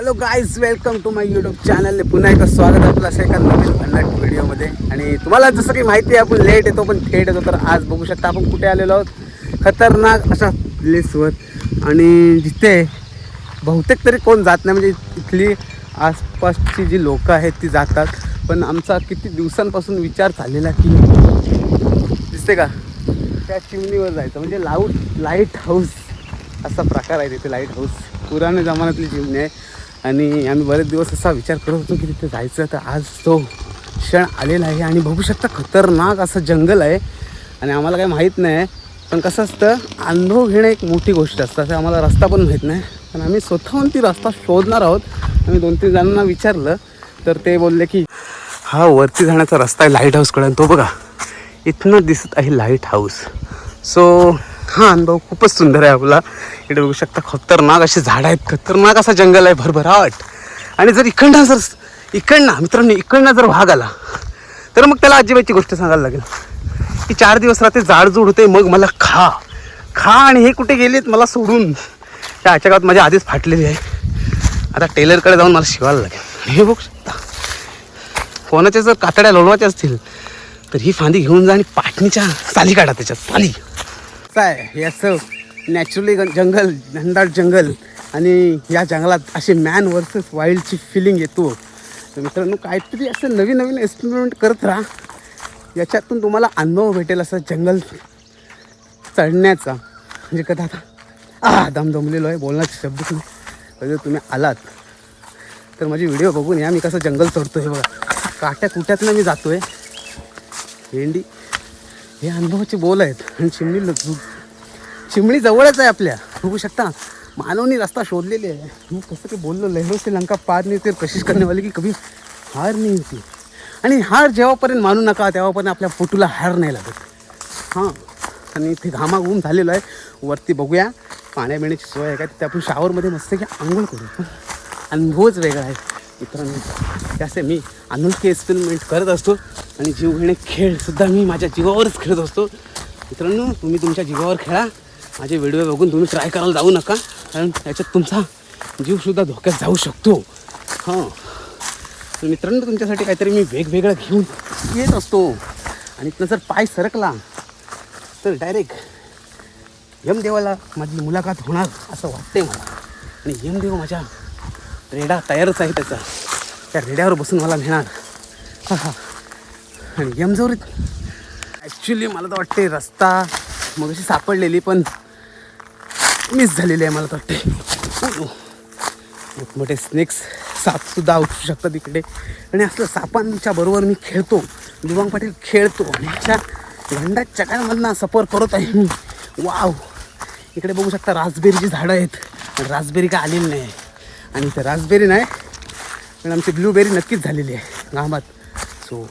Hello guys, welcome to my YouTube channel. पुन्हा एकदा स्वागत आहे आपलं असं एका नवीन भन्नाट व्हिडिओमध्ये. आणि तुम्हाला जसं की माहिती आहे, आपण लेट येतो पण थेट येतो. तर आज बघू शकता आपण कुठे आलेलो आहोत, खतरनाक अशा प्लेसवर. आणि जिथे बहुतेक तरी कोण जात नाही, म्हणजे इथली आसपासची जी लोकं आहेत ती जातात. पण आमचा किती दिवसांपासून विचार झालेला की दिसते का त्या चिमणीवर जायचं, म्हणजे लाईट हाऊस असा प्रकार आहे तिथे. लाईट हाऊस पुराण्या जमान्यातली चिमणी आहे. आणि आम्ही बरेच दिवस असा विचार करत होतो की तिथे जायचं. तर आज तो क्षण आलेला आहे. आणि बघू शकता खतरनाक असं जंगल आहे. आणि आम्हाला काही माहीत नाही, पण कसं असतं, अनुभव घेणं एक मोठी गोष्ट असतं. असं आम्हाला रस्ता पण माहीत नाही, पण आम्ही स्वतःहून ती रस्ता शोधणार आहोत. आम्ही 2-3 जणांना विचारलं तर ते बोलले की हा वरती जाण्याचा रस्ता आहे लाईट हाऊसकडे. आणि तो बघा इथनं दिसत आहे लाईट हाऊस. सो हा अनुभव खूपच सुंदर आहे आपला. इकडे बघू शकता खतरनाक असे झाडं आहेत, खतरनाक असा जंगल आहे, भरभराट. आणि जर इकडनं मित्रांनो इकडनं जर वाघ आला तर मग त्याला आजीबाईची गोष्ट सांगायला लागेल की 4 दिवस राहते, जाडजूड होते, मग मला खा. आणि हे कुठे गेलेत मला सोडून. त्या आजच्या गावात माझ्या आधीच फाटलेली आहे. आता टेलरकडे जाऊन मला शिवायला लागेल. हे बघू शकता, कोणाच्या जर कातड्या लोळवायच्या असतील तर ही फांदी घेऊन जा आणि पाटणीच्या साली काढा, त्याच्यात साली. काय हे असं नॅचरली जंगल, घनदाट जंगल. आणि या जंगलात असे मॅन वर्सेस वाईल्डची फिलिंग येतो. तर मित्रांनो, काहीतरी असं नवीन एक्सपेरिमेंट करत राहा, याच्यातून तुम्हाला अनुभव भेटेल असं जंगल चढण्याचा. म्हणजे कदा आता दम दमलेलो आहे, बोलण्याचे शब्दच नाही. कधी तुम्ही आलात तर माझी व्हिडिओ बघून या, मी कसं जंगल चढतो. हे बघा, काट्या कुट्यातनं मी जातो आहे. भेंडी हे अनुभवाचे बोल आहेत. आणि चिमणी जवळच आहे आपल्या. बघू शकता, मानवनी रस्ता शोधलेले आहे. मी कसं की बोललो, लहरों से लंका पार नहीं होती, कोशिश करने वाले की कभी हार नाही होती. आणि हार जेव्हापर्यंत मानू नका तेव्हापर्यंत आपल्या फोटोला हार नाही लागत. हां, आणि इथे घामाघूम झालेलो आहे. वरती बघूया पाण्याबिण्याची सोय आहे का, तिथे आपण शावरमध्ये मस्त की आंघोळ करू. पण अनुभवच वेगळा आहे मित्रांनो. त्याचे मी अनोळखी एक्सपेरिमेंट करत असतो. आणि जीवघेणे खेळसुद्धा मी माझ्या जीवावरच खेळत असतो. मित्रांनो, तुम्ही तुमच्या जीवावर खेळा. माझे व्हिडिओ बघून तुम्ही ट्राय करायला जाऊ नका, कारण त्याच्यात तुमचा जीवसुद्धा धोक्यात जाऊ शकतो. हां, तर मित्रांनो, तुमच्यासाठी काहीतरी मी वेगवेगळं घेऊन येत असतो. आणि इथनं जर पाय सरकला तर डायरेक्ट यमदेवाला माझी मुलाखत होणार असं वाटते मला. आणि यमदेव माझ्या रेडा तयारच आहे त्याचा. त्या रेड्यावर बसून मला नेणार. हां, आणि यमजवळीत ॲक्च्युली मला तर वाटते रस्ता मग अशी सापडलेली पण मिस झालेली आहे मला तर वाटते. मोठमोठे स्नेक्स, सापसुद्धा उठू शकतात इकडे. आणि असलं सापांच्या बरोबर मी खेळतो, दिवांग पाटील खेळतो. आणि अशा घंडात चकांमधनं सफर करत आहे मी. वाव, इकडे बघू शकता रासबेरीची झाडं आहेत. रासबेरी काय आलेली नाही. आणि इथं रासबेरी नाही, पण आमची ब्लूबेरी नक्कीच झालेली आहे गावात. सो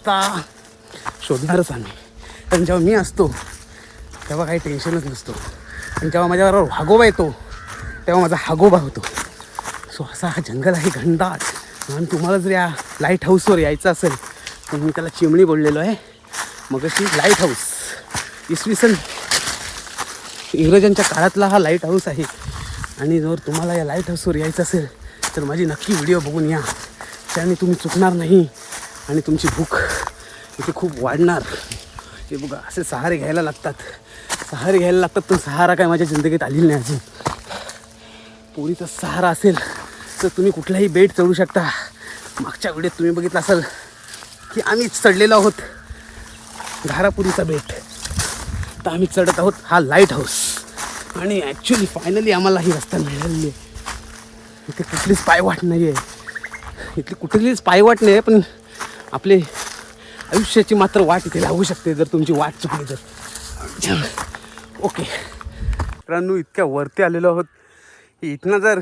आता शोधणारच आम्ही. कारण जेव्हा मी असतो तेव्हा काही टेन्शनच नसतो. आणि जेव्हा माझ्याबरोबर हागोबा येतो तेव्हा माझा हागोबा होतो. सो असा हा जंगल आहे घनदाट. आणि तुम्हाला जर या लाईट हाऊसवर यायचं असेल तर मी त्याला चिमणी बोललेलो आहे. मग अशी लाईट हाऊस इसवी सन इंग्रजांच्या काळातला हा लाईट हाऊस आहे. आणि जर तुम्हाला या लाईट हाऊसवर यायचं असेल तर माझी नक्की व्हिडिओ बघून या, त्याने तुम्ही चुकणार नाही. आणि तुमची भूक इथे खूप वाढणार. हे बघा, असे सहारे घ्यायला लागतात. पण सहारा काय माझ्या जिंदगीत आलेली नाही अजून. पोरीचा सहारा असेल तर तुम्ही कुठलाही बेट चढू शकता. मागच्या व्हिडिओत तुम्ही बघितलं असेल की आम्ही चढलेलो आहोत घारापुरीचा बेट. तर आम्ही चढत आहोत हा लाईट हाऊस. आणि ॲक्च्युली फायनली आम्हाला ही रस्ता मिळालेली आहे. इथे कुठलीच पायवाट नाही आहे. पण आपले आयुष्याची मात्र वाट इथे लागू शकते जर तुमची वाट चुकली तर. ओके मित्रांनो, इतक्या वरती आलेलो आहोत की इथनं जर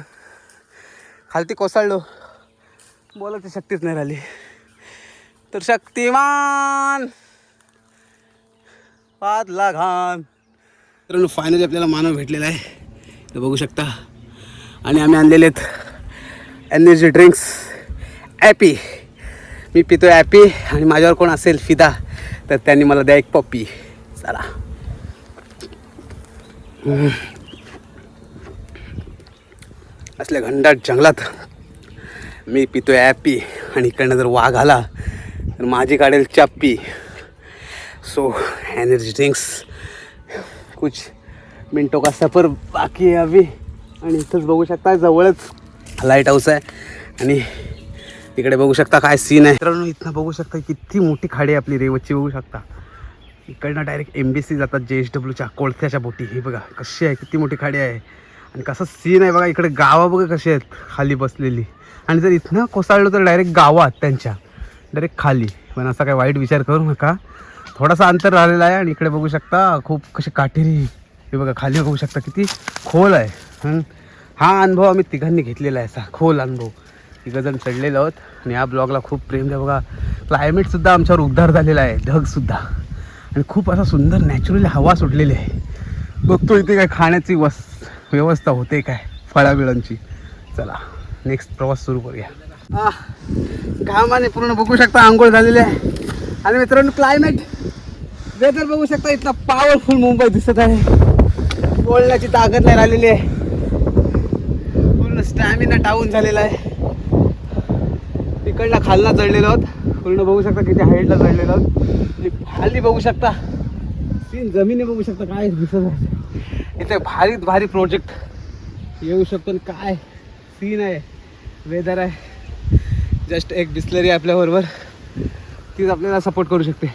खालती कोसळलो, बोलायची शक्तीच नाही राहिली. तर शक्तिमान पादला घाम. मित्रांनो, फायनली आपल्याला मानव भेटलेला आहे, ते बघू शकता. आणि आम्ही आणलेले आहेत एनर्जी ड्रिंक्स ॲपी. मी पितो ॲपी. आणि माझ्यावर कोण असेल फिदा तर त्यांनी मला द्या एक पप्पी. चला, असल्या घनदाट जंगलात मी पितोय ॲपी आणि इकडनं जर वाघ आला तर माझी काढेल चप्पी. सो एनर्जी ड्रिंक्स कुछ मिनटों का सफर बाकी आहे अभी. आणि इथंच बघू शकता जवळच लाईट हाऊस आहे आणि इकडे बघू शकता काय सीन आहे मित्रांनो. इथनं बघू शकता किती मोठी खाडी आहे आपली रेवतची बघू शकता. इकडनं डायरेक्ट MBC जातात JSWच्या कोळथ्याच्या बोटी. हे बघा कशी आहे किती मोठी खाडी आहे आणि कसा सीन आहे बघा. इकडे गावा बघा कशी आहेत खाली बसलेली आणि जर इथनं कोसळलो तर डायरेक्ट गावात त्यांच्या डायरेक्ट खाली. पण असा काय वाईट विचार करू नका, थोडासा अंतर राहिलेला आहे. आणि इकडे बघू शकता खूप कशी काटेरी हे बघा खाली बघू शकता किती खोल आहे. हा अनुभव आम्ही तिघांनी घेतलेला आहे, असा खोल अनुभव. तिघंजण चढलेलो आहोत आणि या ब्लॉगला खूप प्रेम आहे बघा. क्लायमेटसुद्धा आमच्यावर उद्धार झालेला आहे, ढगसुद्धा आणि खूप असा सुंदर नॅचरली हवा सुटलेली आहे. बघतो इथे काय खाण्याची व्यवस्था होते काय फळाबिळांची. चला नेक्स्ट प्रवास सुरू करूया. घामाने पूर्ण बघू शकता आंघोळ झालेली आहे. आणि मित्रांनो क्लायमेट वेदर बघू शकता इथला पॉवरफुल मुंबई दिसत आहे. बोलण्याची ताकद नाही राहिलेली आहे, पूर्ण स्टॅमिना डाऊन झालेला आहे. तिकडला खालना चढलेलो आहोत, पूर्ण बघू शकता किती हाईटला चढलेलो आहोत. आणि खाली बघू शकता सीन जमिनी बघू शकता काय दिसत आहे. इथे भारी भारी प्रोजेक्ट येऊ शकतो. आणि काय सीन आहे, वेदर आहे. जस्ट एक बिस्लरी आहे आपल्याबरोबर, तीच आपल्याला सपोर्ट करू शकते.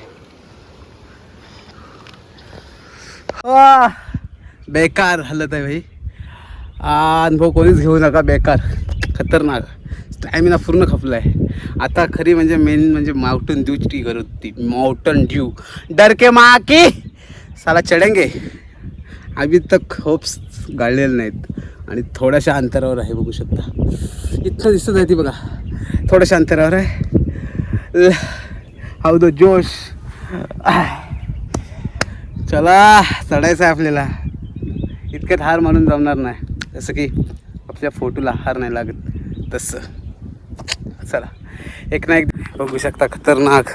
बेकार हालत आहे भाई. अनुभव कोणीच घेऊ नका, बेकार खतरनाक. स्टॅमिना पूर्ण खपला आहे. आता खरी म्हणजे मेन म्हणजे माउंटन ड्यूची गरज होती. माउंटन ड्यू डर के मा की साला चढेंगे. अभी तक होप्स गाळलेले नाहीत. आणि थोड्याशा अंतरावर आहे बघू शकता. इथं दिसत आहे ती बघा, थोड्याशा अंतरावर आहे. हाऊ द जोश. चला चढायचं आहे आपल्याला. इतक्यात हार मानून जमणार नाही, जसं की आपल्या फोटोला हार नाही लागत तसं. चला एक ना एक बघू शकता खतरनाक.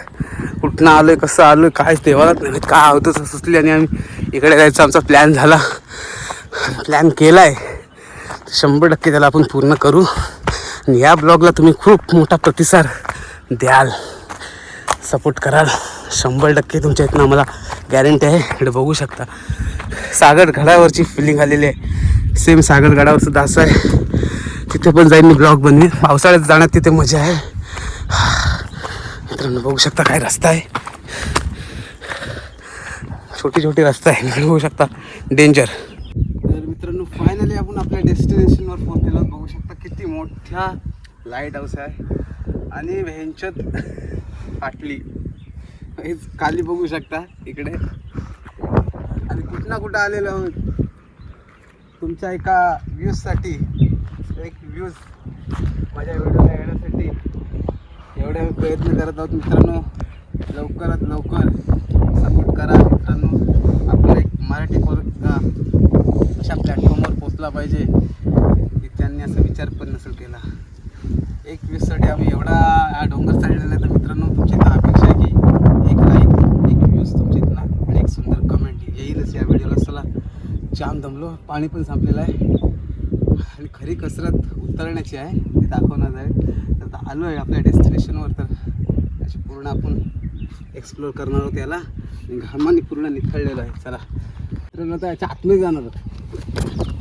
कुठनं आलो आहे कसं आलो आहे काय देवालाच नाही काय होतं सुचली. आणि आम्ही इकडे जायचा आमचा प्लॅन झाला, प्लॅन केला आहे. 100% त्याला आपण पूर्ण करू. आणि या ब्लॉगला तुम्ही खूप मोठा प्रतिसाद द्याल, सपोर्ट कराल. 100% तुमच्या इथनं आम्हाला गॅरंटी आहे. इकडे बघू शकता सागर गडावरची फिलिंग आलेली आहे. सेम सागर गडावर सुद्धा असं आहे. तिथे पण जाईन मी ब्लॉग बनवीन. पावसाळ्यात जाण्यात तिथे मजा आहे. मित्रांनो बघू शकता काय रस्ता आहे, छोटी छोटी रस्ता आहे बघू शकता, डेंजर. तर मित्रांनो फायनली आपण आपल्या डेस्टिनेशनवर पोहोचलेलो. बघू शकता किती मोठ्या लाईट हाऊस आहे. आणि वेंचत फाटली हेच खाली बघू शकता इकडे. आणि कुठं ना कुठं आलेलो आहोत तुमच्या एका व्ह्यूजसाठी. एक व्ह्यूज माझ्या व्हिडिओला येण्यासाठी एवढे प्रयत्न करत आहोत मित्रांनो. लवकरात लवकर सपोर्ट करा मित्रांनो. आपला एक मराठी पोरगा अशा प्लॅटफॉर्मवर पोचला पाहिजे की त्यांनी असा विचार पण नसेल केला. एक व्ह्यूजसाठी आम्ही एवढा डोंगर चढलेला आहे. तर मित्रांनो तुमची इथं अपेक्षा आहे की एक लाईक, एक व्ह्यूज तुमच्या इथनं आणि एक सुंदर कमेंट येईलच या व्हिडिओला. चला जाम दमलो, पाणी पण संपलेलं आहे आणि खरी कसरत उतरण्याची आहे ते दाखवणार आहे. तर आलो आहे आपल्या डेस्टिनेशनवर. तर अशी पूर्ण आपण एक्सप्लोअर करणार आहोत याला. आणि घामाने पूर्ण निखळलेलं आहे. चला तर आता याच्या आतमध्ये जाणार आहोत.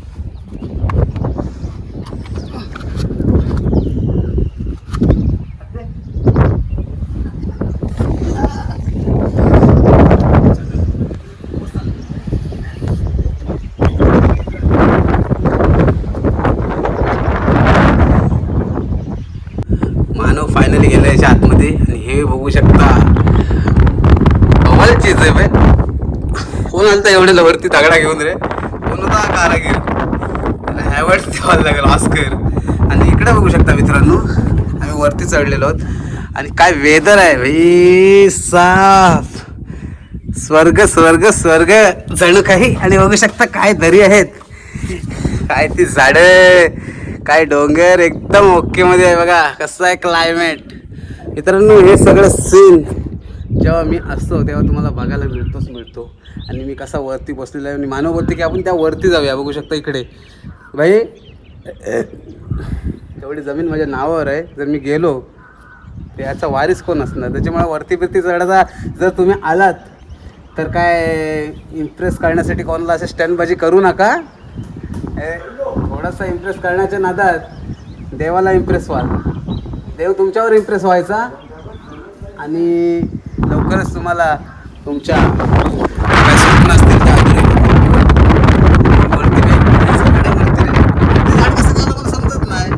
फायनली गेलं याच्या आतमध्ये. आणि हे बघू शकता बवाल चीज आहे बाय. कोण आलं तर एवढ्या वरती दगडा घेऊन रे, कोण होता कारागीर, त्याला हॅवर्ड द्यावा लागेल ऑस्कर. आणि इकडे बघू शकता मित्रांनो आम्ही वरती चढलेलो आहोत. आणि काय वेदर आहे भाई, साफ स्वर्ग स्वर्ग स्वर्ग जणू काही. आणि बघू शकता काय दरी आहेत, काय ती झाडं, काय डोंगर, एकदम ओके मध्ये आहे बघा. कसं आहे क्लायमेट मित्रांनो. हे सगळं सीन जेव्हा मी असतो तेव्हा तुम्हाला बघायला मिळतो. आणि मी कसा वरती बसलेला आहे आणि मानव बोलते की आपण त्या वरती जाऊया. बघू शकता इकडे भाई तेवढी जमीन माझ्या नावावर आहे. जर मी गेलो तर याचा वारीस कोण असणार. त्याच्यामुळे वरती बिरती चढायचा जर तुम्ही आलात तर काय इम्प्रेस करण्यासाठी कोणाला असे स्टंटबाजी करू नका. थोडासा इम्प्रेस करण्याच्या नादात देवाला इम्प्रेस व्हाल. देव तुमच्यावर इम्प्रेस व्हायचा आणि लवकरच तुम्हाला तुमच्या काय स्वप्न असतील त्या वरती झाड कसं झालं मला समजत नाही.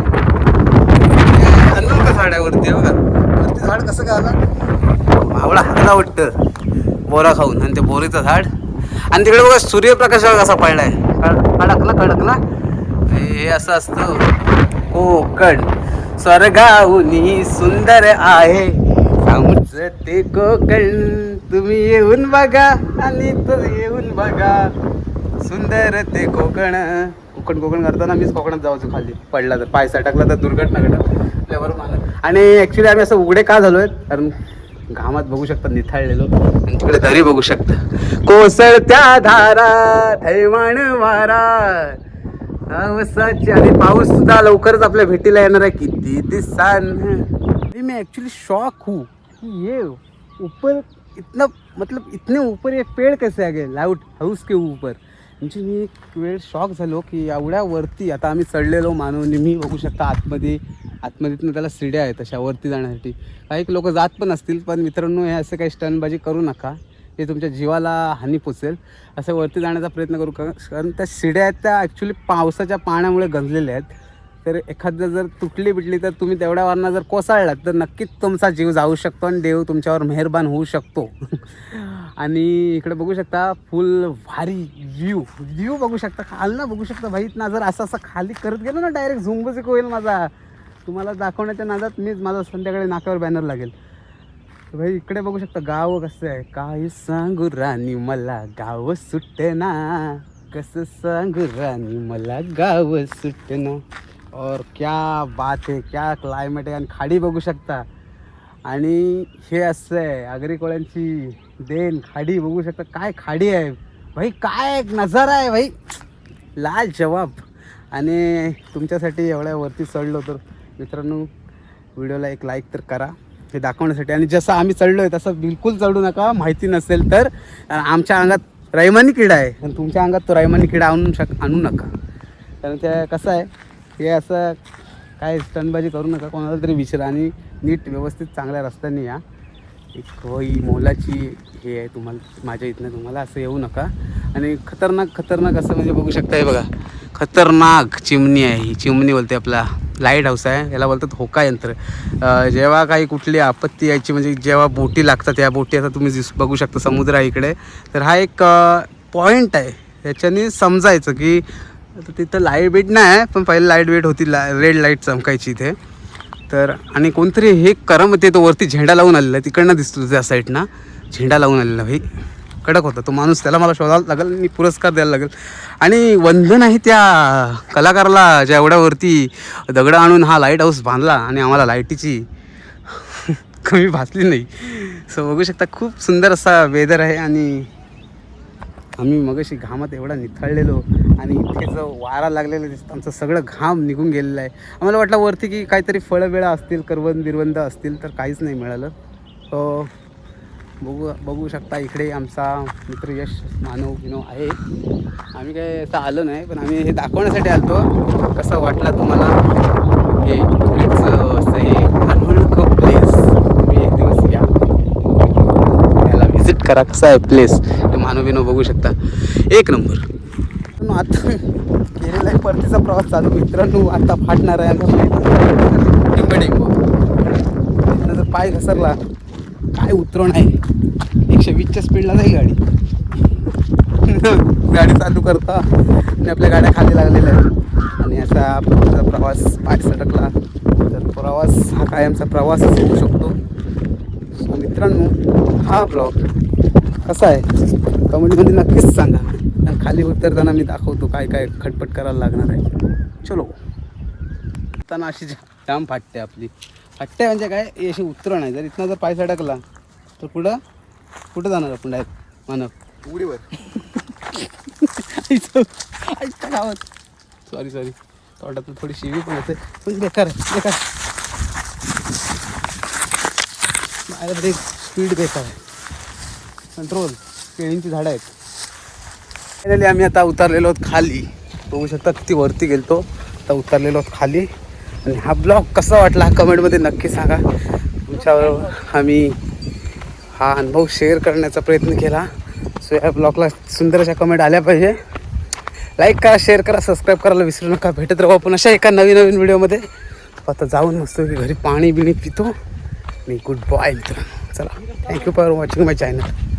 झाड आहे वरती बघा. वरती झाड कसं काय आलं. मावळा हातला वाटतं बोरा खाऊन आणि ते बोरीचं झाड आणि तिकडे बघा सूर्यप्रकाश कसा पडलाय. कडक ना हे असं असतं. कोकण स्वर्गाहून सुंदर आहे आमचं ते कोकण. तुम्ही येऊन बघा आणि तुम्ही येऊन बघा सुंदर ते कोकण. कोकण करताना मीच कोकणात जायचो. खाली पडला तर पाय सटकला तर दुर्घटना घडत. आणि ॲक्च्युली आम्ही असं उघडे का झालो आहे कारण घामात बघू शकता निथाळलेलो आणि तिकडे दरी बघू शकता. कोसळत्या धारा थैवाण वारा पावसाची आणि पाऊस सुद्धा लवकरच आपल्या भेटीला येणार आहे. किती दिवसांनी मैं एक्चुअली शॉक हूँ कि ये ऊपर इतना मतलब इतने ऊपर ये पेड़ कैसे आ गए लाइट हाऊस के ऊपर. म्हणजे मी एक वेळ शॉक झालो की एवढ्या वरती आता आम्ही चढलेलो मानवनी. मी बघू शकता आतमध्ये त्याला शिड्या आहेत तशा वरती जाण्यासाठी. काही लोक जात पण असतील पण मित्रांनो हे असं काही स्टंटबाजी करू नका. हे तुमच्या जीवाला हानी पोचेल. असं वरती जाण्याचा प्रयत्न करू कारण त्या शिड्या आहेत त्या ॲक्च्युली पावसाच्या पाण्यामुळे गंजलेल्या आहेत. तर एखादं जर तुटली बिटली तर तुम्ही तेवढ्यावरनं जर कोसळलात तर नक्कीच तुमचा जीव जाऊ शकतो आणि देव तुमच्यावर मेहरबान होऊ शकतो. आणि इकडे बघू शकता फुल भारी व्ह्यू बघू शकता. खालनं बघू शकता भाई ना. जर असं खाली करत गेलो ना डायरेक्ट झुंबुझिक होईल माझा. तुम्हाला दाखवण्याच्या नादात मीच माझा संध्याकाळी नाकावर बॅनर लागेल. भाई इकडे बघू शकता गाव कसं आहे. काय सांगू राणी मला गाव सुटना. कसं सांगू राणी मला गाव सुटना. और क्या बात आहे क्या क्लायमेट आहे. आणि खाडी बघू शकता. आणि हे असं आहे आगरी कोळ्यांची देन. खाडी बघू शकता काय खाडी आहे भाई. काय नजारा आहे भाई लाल जवाब. आणि तुमच्यासाठी एवढ्या वरती चढलो तर मित्रांनो व्हिडिओला एक लाईक तर करा हे दाखवण्यासाठी. आणि जसं आम्ही चढलो आहे तसं बिलकुल चढू नका. माहिती नसेल तर आमच्या अंगात रैमानी किडा आहे आणि तुमच्या अंगात तो रैमानी किडा आणू नका. कारण ते कसं आहे हे असं काय स्टंटबाजी करू नका. कोणाला तरी विचारा आणि नीट व्यवस्थित चांगल्या रस्त्याने या. एक ही मोलाची हे आहे तुम्हाला माझ्या इथनं. तुम्हाला असं येऊ नका. आणि खतरनाक असं म्हणजे बघू शकता. हे बघा खतरनाक चिमणी आहे. ही चिमणी बोलते आपला लाईट हाऊस आहे. याला बोलतात होका यंत्र. जेव्हा काही कुठली आपत्ती यायची म्हणजे जेव्हा बोटी लागतात या बोटी आता तुम्ही बघू शकता समुद्र आहे इकडे. तर हा एक पॉईंट आहे. याच्याने समजायचं की तिथं लाईट बीट नाही पण पहिले लाईट बीट होती. रेड लाईट चमकायची इथे. तर आणि कोणतरी हे करमते तो वरती झेंडा लावून आलेला आहे. तिकडनं दिसतो त्या साईडनं झेंडा लावून आलेला भाई. कडक होता तो माणूस. त्याला मला शोधायला लागेल आणि पुरस्कार द्यायला लागेल. आणि वंदन आहे त्या कलाकाराला ज्या एवढ्यावरती दगडं आणून हा लाईट हाऊस बांधला आणि आम्हाला लाईटीची कमी भासली नाही. सो बघू शकता खूप सुंदर असा वेदर आहे. आणि आम्ही मगाशी घामात एवढा निथळलेलो आणि इथे जो वारा लागलेला दिसतो आमचं सगळं घाम निघून गेलेलं आहे. आम्हाला वाटलं वरती की काहीतरी फळं बिळं असतील बिरवंद असतील तर काहीच नाही मिळालं. सो बघू शकता इकडे आमचा मित्र यश मानव आहे. आम्ही काय असं आलो नाही पण आम्ही हे दाखवण्यासाठी आलतो. कसं वाटलं तुम्हाला हे असं हे अनोळखं प्लेस. तुम्ही एक दिवस या याला व्हिजिट करा. कसं आहे प्लेस हे मानव बघू शकता एक नंबर. आता केलेला आहे परतीचा प्रवास चालू मित्रांनो. आता फाटणार आहे इथनं जर पाय घसरला काय उतरण आहे. 120च्या स्पीडला जाईल गाडी चालू करता आणि आपल्या गाड्या खाली लागलेल्या आहेत. आणि असा परतीचा प्रवास पाय सटकला तर प्रवास हा कायमचा प्रवासच होऊ शकतो. सो मित्रांनो हा ब्लॉग कसा आहे कमेंटमध्ये नक्कीच सांगा. आणि खाली उतरताना मी दाखवतो काय काय खटपट करायला लागणार आहे. चलो उतरताना अशी जाम फाटते आपली. फाटते म्हणजे काय अशी उतरण आहे. जर इथनं जर पाय सडकला तर कुठं जाणार आपण डायरेक्ट मानव उडीवर. गावात सॉरी तोंडातून थोडी शिवी पण येते, पण बेकार बेकार. माझ्याकडे स्पीड बेकार आहे, कंट्रोल. केळींची झाडं आहेत. फायनली आम्ही आता उतरलेलो आहोत खाली. बघू शकता किती वरती गेलतो, आता उतरलेलो आहोत खाली. आणि हा ब्लॉग कसा वाटला कमेंटमध्ये नक्की सांगा. तुमच्याबरोबर आम्ही हा अनुभव शेअर करण्याचा प्रयत्न केला. सो या ब्लॉगला सुंदर अशा कमेंट आल्या पाहिजे. लाईक करा, शेअर करा, सबस्क्राईब करायला विसरू नका. भेटत राहू आपण अशा एका नवीन व्हिडिओमध्ये. आता जाऊन मस्त की घरी पाणी बिणी पितो मी. गुड बाय मित्रांनो. चला, thank you for watching my channel.